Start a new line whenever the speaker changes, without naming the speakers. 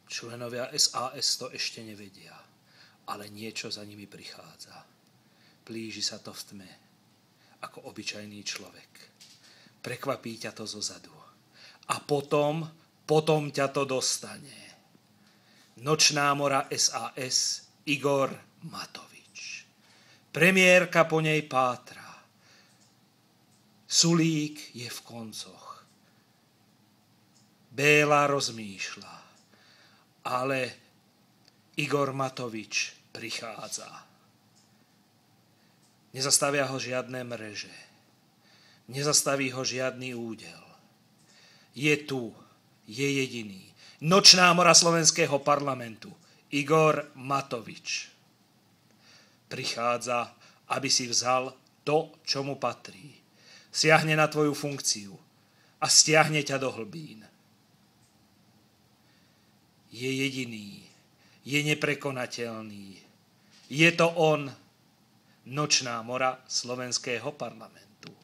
Členovia SAS to ešte nevedia, ale niečo za nimi prichádza. Plíži sa to v tme, ako obyčajný človek. Prekvapí ťa to zozadu. A potom ťa to dostane. Nočná mora SAS, Igor Matovič. Premiérka po nej pátra. Sulík je v koncoch. Béla rozmýšľa. Ale Igor Matovič prichádza. Nezastavia ho žiadne mreže. Nezastaví ho žiadny údel. Je tu, je jediný. Nočná mora slovenského parlamentu. Igor Matovič. Prichádza, aby si vzal to, čo mu patrí. Siahne na tvoju funkciu a stiahne ťa do hlbín. Je jediný, je neprekonateľný. Je to on, nočná mora slovenského parlamentu.